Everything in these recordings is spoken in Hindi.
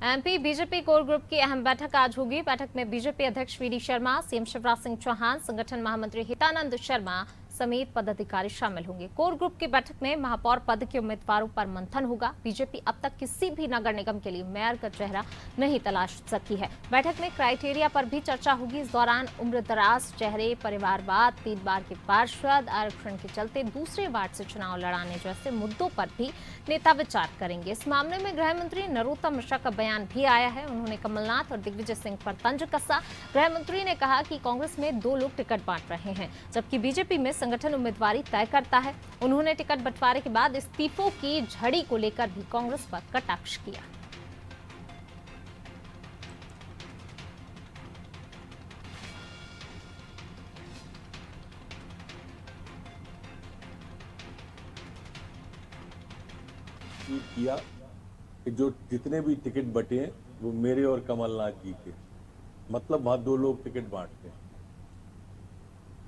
एमपी बीजेपी कोर ग्रुप की अहम बैठक आज होगी। बैठक में बीजेपी अध्यक्ष वीडी शर्मा, सीएम शिवराज सिंह चौहान, संगठन महामंत्री हितानंद शर्मा समेत पदाधिकारी शामिल होंगे। कोर ग्रुप की बैठक में महापौर पद के उम्मीदवारों पर मंथन होगा। बीजेपी अब तक किसी भी नगर निगम के लिए मेयर का चेहरा नहीं तलाश सकी है। बैठक में क्राइटेरिया पर भी चर्चा होगी। इस दौरान उम्रदराज चेहरे, परिवारवाद, 3 बार के पार्षद, आरक्षण के चलते दूसरे वार्ड से चुनाव लड़ाने जैसे मुद्दों पर भी नेता विचार करेंगे। इस मामले में गृह मंत्री नरोत्तम मिश्रा का बयान भी आया है। उन्होंने कमलनाथ और दिग्विजय सिंह पर तंज कसा। गृह मंत्री ने कहा कि कांग्रेस में 2 लोग टिकट बांट रहे हैं, जबकि बीजेपी में संगठन उम्मीदवारी तय करता है। उन्होंने टिकट बंटवारे के बाद इस्तीफों की झड़ी को लेकर भी कांग्रेस पर कटाक्ष किया। किया कि जो जितने भी टिकट बटे हैं वो मेरे और कमलनाथ जी के, मतलब वहां 2 लोग टिकट बांटते हैं।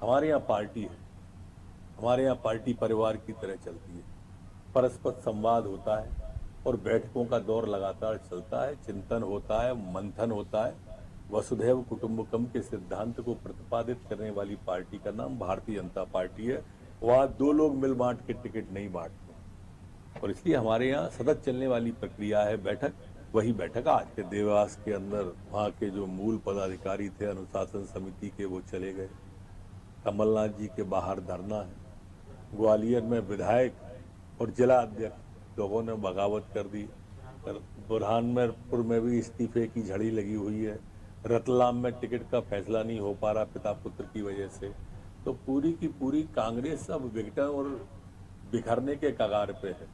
हमारे यहाँ पार्टी है, हमारे यहाँ पार्टी परिवार की तरह चलती है। परस्पर संवाद होता है और बैठकों का दौर लगातार चलता है, चिंतन होता है, मंथन होता है। वसुधैव कुटुंबकम के सिद्धांत को प्रतिपादित करने वाली पार्टी का नाम भारतीय जनता पार्टी है। वहां 2 लोग मिल बांट के टिकट नहीं बांटते और इसलिए हमारे यहाँ सतत चलने वाली प्रक्रिया है बैठक। वही बैठक आज के देवास के अंदर वहाँ के जो मूल पदाधिकारी थे अनुशासन समिति के, वो चले गए। कमलनाथ जी के बाहर धरना है। ग्वालियर में विधायक और जिला अध्यक्ष लोगों ने बगावत कर दी। बुरहानपुर में भी इस्तीफे की झड़ी लगी हुई है। रतलाम में टिकट का फैसला नहीं हो पा रहा पिता पुत्र की वजह से। तो पूरी की पूरी कांग्रेस अब विघटन और बिखरने के कगार पे है।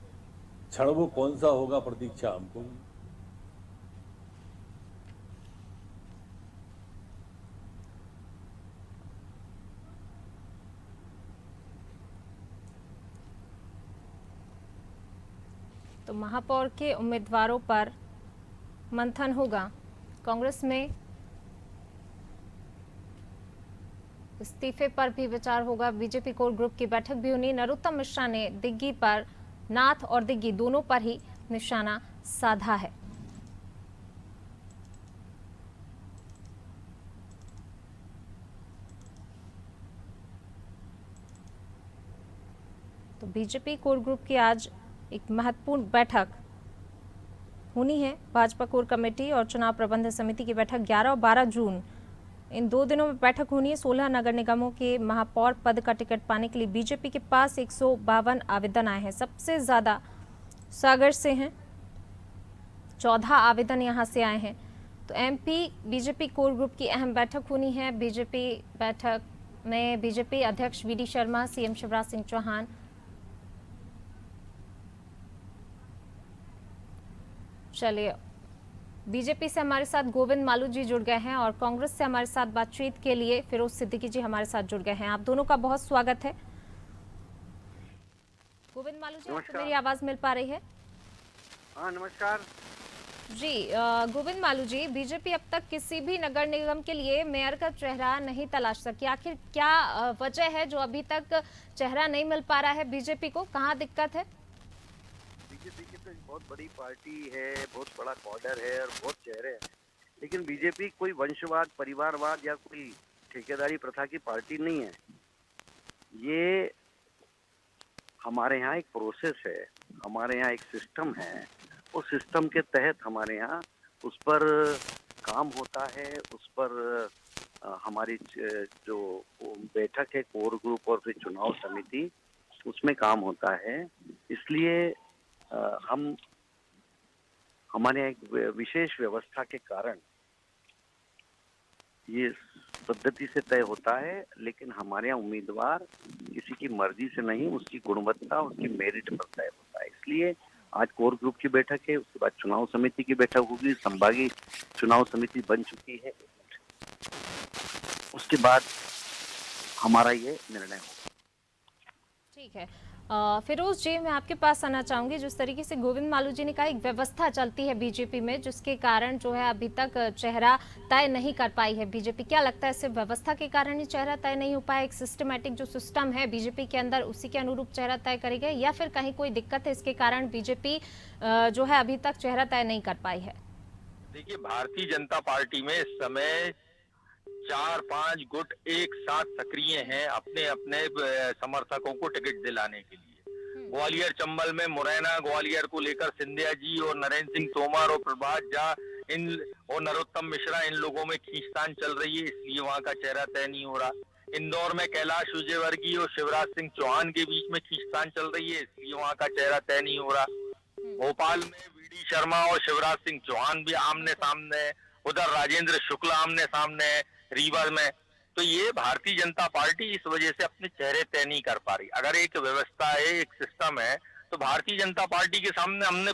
क्षण वो कौन सा होगा, प्रतीक्षा हमको। तो महापौर के उम्मीदवारों पर मंथन होगा। कांग्रेस में इस्तीफे पर भी विचार होगा। बीजेपी कोर ग्रुप की बैठक भी होनी। नरोत्तम मिश्रा ने दिग्गी पर, नाथ और दिग्गी दोनों पर ही निशाना साधा है। तो बीजेपी कोर ग्रुप की आज एक महत्वपूर्ण बैठक होनी है। भाजपा कोर कमेटी और चुनाव प्रबंधन समिति की बैठक 11 और 12 जून, इन 2 दिनों में बैठक होनी है। 16 नगर निगमों के महापौर पद का टिकट पाने के लिए बीजेपी के पास 152 आवेदन आए हैं। सबसे ज्यादा सागर से हैं, 14 आवेदन यहां से आए हैं। तो एमपी बीजेपी कोर ग्रुप की अहम बैठक होनी है। बीजेपी बैठक में बीजेपी अध्यक्ष वीडी शर्मा, सीएम शिवराज सिंह चौहान, चलिए बीजेपी से हमारे साथ गोविंद मालू जी जुड़ गए हैं और कांग्रेस से हमारे साथ बातचीत के लिए फिरोज सिद्दीकी जी हमारे साथ जुड़ गए हैं। आप दोनों का बहुत स्वागत है। गोविंद मालू जी, आपको मेरी आवाज मिल पा रही है? हाँ, नमस्कार जी। गोविंद मालू जी, बीजेपी अब तक किसी भी नगर निगम के लिए मेयर का चेहरा नहीं तलाश सकी। आखिर क्या वजह है जो अभी तक चेहरा नहीं मिल पा रहा है बीजेपी को? कहाँ दिक्कत है? बीजेपी की तो बहुत बड़ी पार्टी है, बहुत बड़ा कॉर्डर है और बहुत चेहरे हैं, लेकिन बीजेपी कोई वंशवाद, परिवारवाद या कोई ठेकेदारी प्रथा की पार्टी नहीं है। ये हमारे यहाँ एक प्रोसेस है, हमारे यहाँ एक सिस्टम है। उस सिस्टम के तहत हमारे यहाँ उस पर काम होता है। उस पर हमारी जो बैठक है कोर ग्रुप और फिर चुनाव समिति, उसमें काम होता है। इसलिए हमारे यहाँ एक विशेष व्यवस्था के कारण ये पद्धति से तय होता है। लेकिन हमारे यहाँ उम्मीदवार किसी की मर्जी से नहीं, उसकी गुणवत्ता, उसकी मेरिट पर तय होता है। इसलिए आज कोर ग्रुप की बैठक है, उसके बाद चुनाव समिति की बैठक होगी। संभागीय चुनाव समिति बन चुकी है, उसके बाद हमारा ये निर्णय होगा। ठीक है। फिरोज जी, मैं आपके पास आना चाहूंगी। जिस तरीके से गोविंद मालू जी ने कहा, एक व्यवस्था चलती है बीजेपी में जिसके कारण जो है अभी तक चेहरा तय नहीं कर पाई है बीजेपी। क्या लगता है, सिर्फ व्यवस्था के कारण ही चेहरा तय नहीं हो पाया? एक सिस्टमैटिक जो सिस्टम है बीजेपी के अंदर, उसी के अनुरूप चेहरा तय करेगा, या फिर कहीं कोई दिक्कत है इसके कारण बीजेपी जो है अभी तक चेहरा तय नहीं कर पाई है? देखिए, भारतीय जनता पार्टी में इस समय 4-5 गुट एक साथ सक्रिय हैं अपने अपने समर्थकों को टिकट दिलाने के लिए। ग्वालियर चंबल में मुरैना ग्वालियर को लेकर सिंधिया जी और नरेंद्र सिंह तोमर और प्रभात झा इन और नरोत्तम मिश्रा, इन लोगों में खींचतान चल रही है, इसलिए वहां का चेहरा तय नहीं हो रहा। इंदौर में कैलाश विजयवर्गीय और शिवराज सिंह चौहान के बीच में खींचतान चल रही है, इसलिए वहां का चेहरा तय नहीं हो रहा। भोपाल में वीडी शर्मा और शिवराज सिंह चौहान भी आमने सामने, उधर राजेंद्र शुक्ला आमने सामने रीवा में। तो ये भारतीय जनता पार्टी इस वजह से अपने चेहरे तय नहीं कर पा रही। अगर एक व्यवस्था है, एक सिस्टम है, तो भारतीय जनता पार्टी के सामने हमने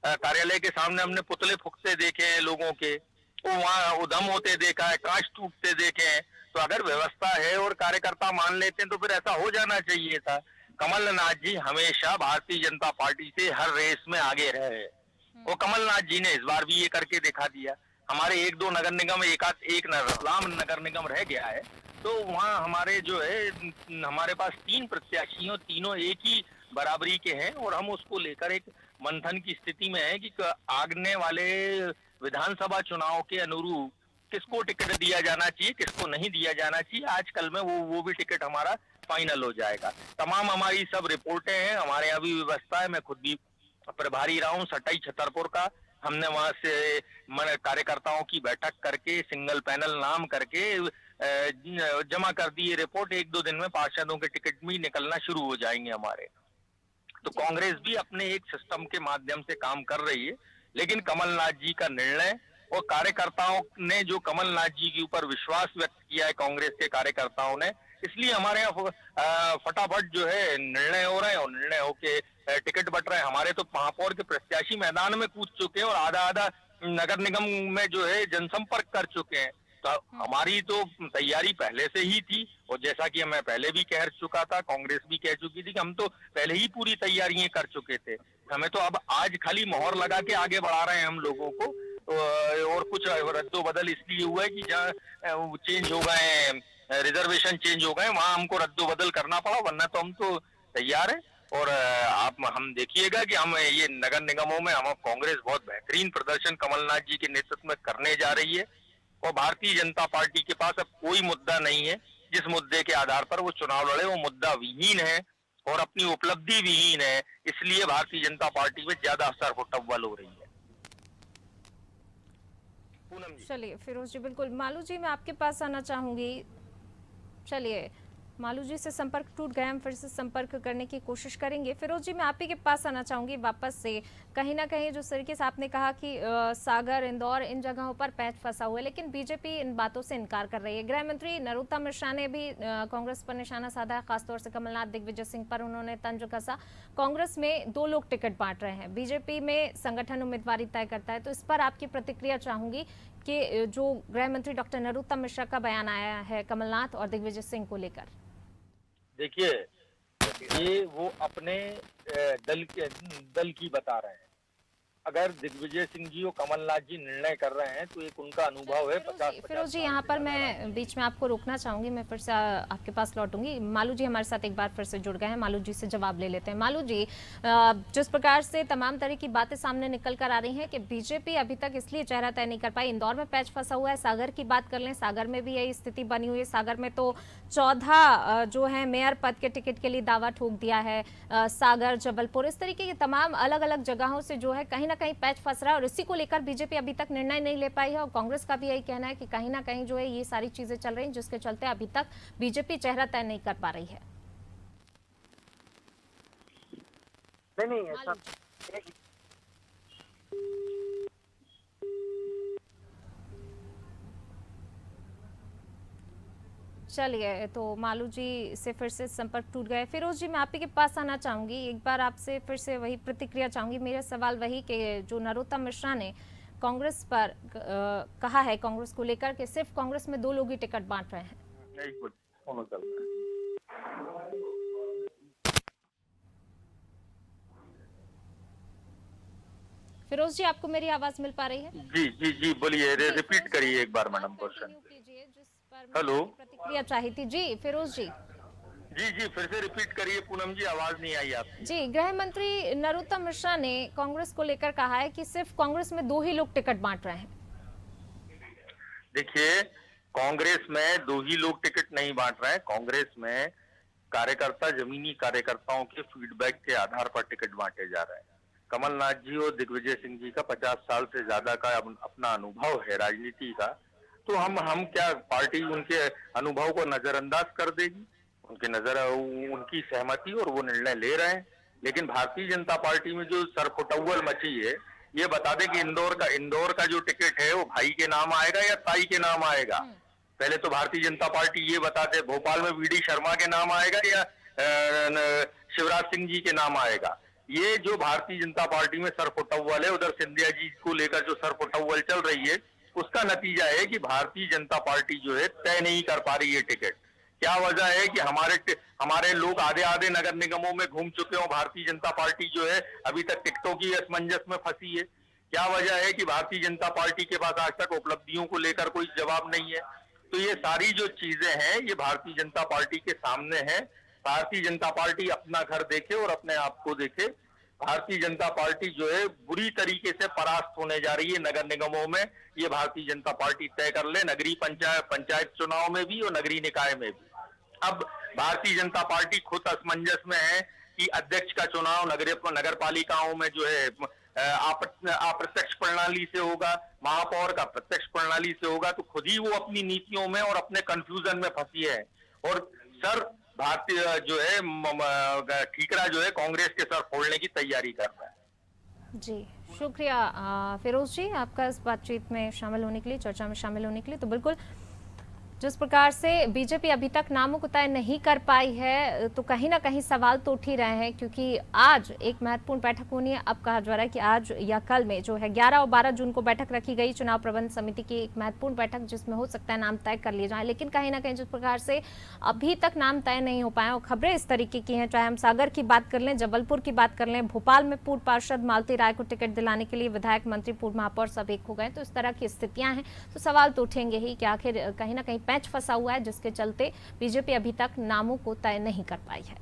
कार्यालय के सामने हमने पुतले फूकते देखे हैं लोगों के, वो वहाँ उधम होते देखा है, कांच टूटते देखे हैं। तो अगर व्यवस्था है और कार्यकर्ता मान लेते हैं तो फिर ऐसा हो जाना चाहिए था। कमलनाथ जी हमेशा भारतीय जनता पार्टी से हर रेस में आगे रहे, और कमलनाथ जी ने इस बार भी ये करके दिखा दिया। हमारे 1-2 नगर निगम, एक रतलाम नगर निगम रह गया है, तो वहाँ हमारे जो है हमारे पास 3 प्रत्याशी हैं, तीनों एक ही बराबरी के हैं, और हम उसको लेकर एक मंथन की स्थिति में है कि आगने वाले विधानसभा चुनाव के अनुरूप किसको टिकट दिया जाना चाहिए, किसको नहीं दिया जाना चाहिए। आजकल में वो भी टिकट हमारा फाइनल हो जाएगा। तमाम हमारी सब रिपोर्टें हैं, हमारे यहाँ भी व्यवस्था है। मैं खुद भी प्रभारी रहा हूँ सटाई छतरपुर का। हमने वहां से कार्यकर्ताओं की बैठक करके सिंगल पैनल नाम करके जमा कर दी ये रिपोर्ट। 1-2 दिन में पार्षदों के टिकट भी निकलना शुरू हो जाएंगे हमारे। तो कांग्रेस भी अपने एक सिस्टम के माध्यम से काम कर रही है, लेकिन कमलनाथ जी का निर्णय और कार्यकर्ताओं ने जो कमलनाथ जी के ऊपर विश्वास व्यक्त किया है कांग्रेस के कार्यकर्ताओं ने, इसलिए हमारे यहाँ फटाफट जो है निर्णय हो रहे हैं, और निर्णय होके टिकट बट रहे हैं। हमारे तो महापौर के प्रत्याशी मैदान में कूद चुके हैं और आधा नगर निगम में जो है जनसंपर्क कर चुके हैं। तो हमारी तो तैयारी पहले से ही थी, और जैसा कि मैं पहले भी कह चुका था, कांग्रेस भी कह चुकी थी कि हम तो पहले ही पूरी तैयारियां कर चुके थे। हमें तो अब आज खाली मोहर लगा के आगे बढ़ा रहे हैं हम लोगों को। और कुछ रद्दो बदल इसलिए हुआ है कि जहाँ चेंज हो गए, रिजर्वेशन चेंज हो गए, वहां हमको रद्दो बदल करना पड़ा, वरना तो हम तो तैयार है। और हम देखिएगा कि हम ये नगर निगमों में हम कांग्रेस बहुत बेहतरीन प्रदर्शन कमलनाथ जी के नेतृत्व में करने जा रही है, और भारतीय जनता पार्टी के पास अब कोई मुद्दा नहीं है जिस मुद्दे के आधार पर वो चुनाव लड़े। वो मुद्दा विहीन है और अपनी उपलब्धि विहीन है, इसलिए भारतीय जनता पार्टी में ज्यादा असर होटअव्वल हो रही है। चलिए फिरोज जी, बिल्कुल। मालू जी, मैं आपके पास आना चाहूंगी। चलिए, मालू जी से संपर्क टूट गया, हम फिर से संपर्क करने की कोशिश करेंगे। फिरोज जी, मैं आप ही के पास आना चाहूंगी वापस से। कहीं ना कहीं जो तरीके से आपने कहा कि सागर, इंदौर, इन जगहों पर पैच फंसा हुआ है, लेकिन बीजेपी इन बातों से इनकार कर रही है। गृह मंत्री नरोत्तम मिश्रा ने भी कांग्रेस पर निशाना साधा है, खासतौर से कमलनाथ, दिग्विजय सिंह पर उन्होंने तंज कसा। कांग्रेस में 2 लोग टिकट बांट रहे हैं, बीजेपी में संगठन उम्मीदवारी तय करता है। तो इस पर आपकी प्रतिक्रिया चाहूंगी कि जो गृह मंत्री डॉक्टर नरोत्तम मिश्रा का बयान आया है कमलनाथ और दिग्विजय सिंह को लेकर। देखिए, ये वो अपने दल की बता रहे हैं। अगर दिग्विजय सिंह जी और कमलनाथ जी निर्णय कर रहे हैं तो एक उनका अनुभव है। फिरोज जी, यहाँ पर मैं बीच में आपको रोकना चाहूंगी, मैं फिर से आपके पास लौटूंगी। मालू जी हमारे साथ एक बार फिर से जुड़ गए हैं, मालू जी से जवाब ले लेते हैं। मालू जी, जिस प्रकार से तमाम तरह की बातें सामने निकल कर आ रही हैं कि बीजेपी अभी तक इसलिए चेहरा तय नहीं कर पाई, इंदौर में पैच फंसा हुआ है, सागर की बात कर लें, सागर में भी यही स्थिति बनी हुई है। सागर में तो 14 जो है मेयर पद के टिकट के लिए दावा ठोक दिया है। सागर, जबलपुर, इस तरीके की तमाम अलग अलग जगहों से जो है कहीं ना कहीं पैच फंस रहा है, और इसी को लेकर बीजेपी अभी तक निर्णय नहीं ले पाई है। और कांग्रेस का भी यही कहना है कि कहीं ना कहीं जो है ये सारी चीजें चल रही हैं, जिसके चलते अभी तक बीजेपी चेहरा तय नहीं कर पा रही है। नहीं ऐसा चलिए, तो मालू जी से फिर से संपर्क टूट गए। फिरोज जी, मैं आप ही के पास आना चाहूंगी, एक बार आपसे फिर से वही प्रतिक्रिया चाहूंगी। मेरा सवाल वही कि जो नरोत्तम मिश्रा ने कांग्रेस पर कहा है, कांग्रेस को लेकर कि सिर्फ कांग्रेस में 2 लोग ही टिकट बांट रहे हैं। फिरोज जी, आपको मेरी आवाज मिल पा रही है? जी जी जी, बोलिए, रिपीट करिए एक बार मैडम क्वेश्चन। हेलो, प्रतिक्रिया चाहिए थी जी फिरोज जी। जी जी, फिर से रिपीट करिए पूनम जी, आवाज नहीं आई आपकी। जी, गृह मंत्री नरोत्तम मिश्रा ने कांग्रेस को लेकर कहा है कि सिर्फ कांग्रेस में 2 ही लोग टिकट बांट रहे हैं। देखिए, कांग्रेस में दो ही लोग टिकट नहीं बांट रहे हैं। कांग्रेस में कार्यकर्ता, जमीनी कार्यकर्ताओं के फीडबैक के आधार पर टिकट बांटे जा रहे हैं। कमलनाथ जी और दिग्विजय सिंह जी का 50 साल से ज्यादा का अपना अनुभव है राजनीति का, तो हम क्या पार्टी उनके अनुभव को नजरअंदाज कर देगी? उनकी सहमति और वो निर्णय ले रहे हैं। लेकिन भारतीय जनता पार्टी में जो सरपुटौल मची है, ये बता दें कि इंदौर का जो टिकट है वो भाई के नाम आएगा या ताई के नाम आएगा? पहले तो भारतीय जनता पार्टी ये बता दे, भोपाल में वीडी शर्मा के नाम आएगा या शिवराज सिंह जी के नाम आएगा? ये जो भारतीय जनता पार्टी में सरपुटौल है, उधर सिंधिया जी को लेकर जो सरपुटौल चल रही है, उसका नतीजा है कि भारतीय जनता पार्टी जो है तय नहीं कर पा रही है टिकट। क्या वजह है कि हमारे लोग आधे नगर निगमों में घूम चुके हो, भारतीय जनता पार्टी जो है अभी तक टिकटों की असमंजस में फंसी है। क्या वजह है कि भारतीय जनता पार्टी के पास आज तक उपलब्धियों को लेकर कोई जवाब नहीं है? तो ये सारी जो चीजें हैं, ये भारतीय जनता पार्टी के सामने है। भारतीय जनता पार्टी अपना घर देखे और अपने आप को देखे। भारतीय जनता पार्टी जो है बुरी तरीके से परास्त होने जा रही है नगर निगमों में। ये भारतीय जनता पार्टी तय कर ले, नगरीय पंचायत चुनाव में भी और नगरीय निकाय में भी। अब भारतीय जनता पार्टी खुद असमंजस में है कि अध्यक्ष का चुनाव नगर पालिकाओं में जो है अप्रत्यक्ष प्रणाली से होगा, महापौर का प्रत्यक्ष प्रणाली से होगा। तो खुद ही वो अपनी नीतियों में और अपने कंफ्यूजन में फंसी है। और सर भारतीय जो है ठीकरा जो है कांग्रेस के सर फोड़ने की तैयारी कर रहा है। जी शुक्रिया फिरोज जी, आपका इस बातचीत में शामिल होने के लिए, चर्चा में शामिल होने के लिए। तो बिल्कुल जिस प्रकार से बीजेपी अभी तक नामों को तय नहीं कर पाई है, तो कहीं ना कहीं सवाल तो उठ ही रहे हैं, क्योंकि आज एक महत्वपूर्ण बैठक होनी है। अब कहा जा रहा है कि आज या कल में जो है 11 और 12 जून को बैठक रखी गई, चुनाव प्रबंध समिति की एक महत्वपूर्ण बैठक, जिसमें हो सकता है नाम तय कर लिए जाए। लेकिन कहीं ना कहीं जिस प्रकार से अभी तक नाम तय नहीं हो पाए और खबरें इस तरीके की हैं, चाहे हम सागर की बात कर लें, जबलपुर की बात कर लें, भोपाल में पूर्व पार्षद मालती राय को टिकट दिलाने के लिए विधायक, मंत्री, पूर्व महापौर सब एक हो गए। तो इस तरह की स्थितियां हैं, तो सवाल तो उठेंगे ही कि आखिर कहीं ना कहीं पैंच फंसा हुआ है, जिसके चलते बीजेपी अभी तक नामों को तय नहीं कर पाई है।